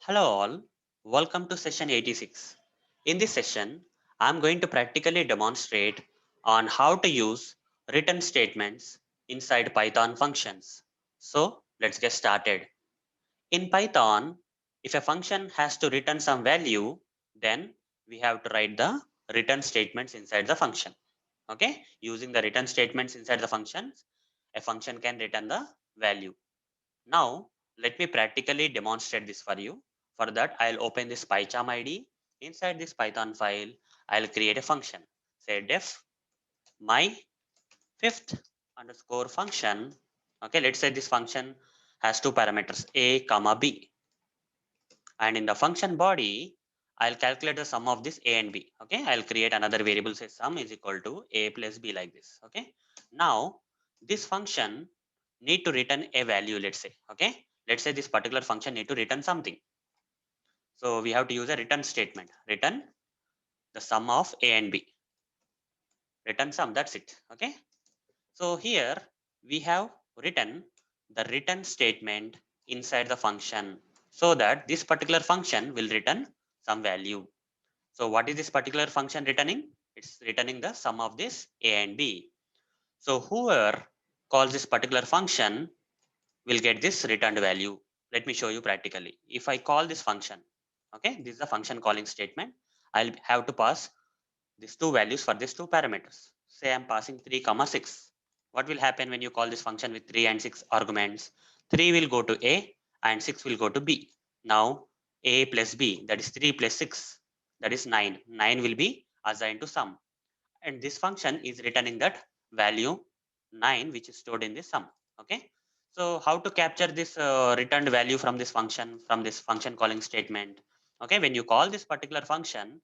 Hello all, welcome to session 86. In this session, I am going to practically demonstrate on how to use return statements inside Python functions. So let's get started. In Python, if a function has to return some value, then we have to write the return statements inside the function. Okay, using the return statements inside the functions, a function can return the value. Now, let me practically demonstrate this for you. For that, I'll open this PyCharm ID. Inside this Python file, I'll create a function. Say def my fifth underscore function. Okay, let's say this function has two parameters a comma b. And in the function body, I'll calculate the sum of this a and b. Okay, I'll create another variable say sum is equal to a plus b like this. Okay, now this function need to return a value, let's say. Okay, let's say this particular function need to return something. So we have to use a return statement. Return the sum of a and b. Return sum, that's it. Okay, so here we have written the return statement inside the function so that this particular function will return some value. So what is this particular function returning? It's returning the sum of this a and b. So whoever calls this particular function will get this returned value. Let me show you practically. If I call this function, okay, this is the function calling statement. I'll have to pass these two values for these two parameters. Say I'm passing 3 comma 6. What will happen when you call this function with 3 and 6 arguments? 3 will go to a and 6 will go to b. Now a plus b, that is 3 plus 6, that is 9. 9 will be assigned to sum, and this function is returning that value 9 which is stored in this sum. Okay, so how to capture this returned value from this function calling statement? Okay, when you call this particular function,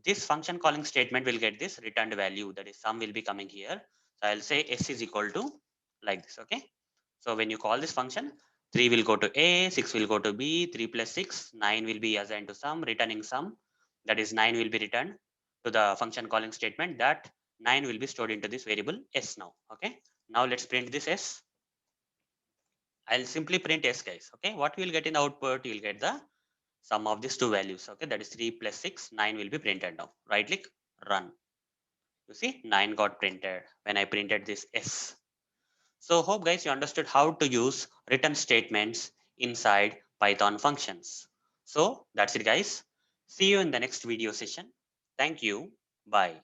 this function calling statement will get this returned value, that is sum will be coming here. So I'll say s is equal to like this. Okay, so when you call this function, 3 will go to a, 6 will go to b, 3 plus 6, 9 will be assigned to sum, returning sum, that is 9 will be returned to the function calling statement. That 9 will be stored into this variable s now. Okay, now let's print this s. I'll simply print s, guys. Okay, what we'll get in the output, you'll get the sum of these two values. Okay, that is 3 plus 6, 9 will be printed now. Right click, run. You see 9 got printed when I printed this s. So hope guys you understood how to use return statements inside Python functions. So that's it guys. See you in the next video session. Thank you. Bye.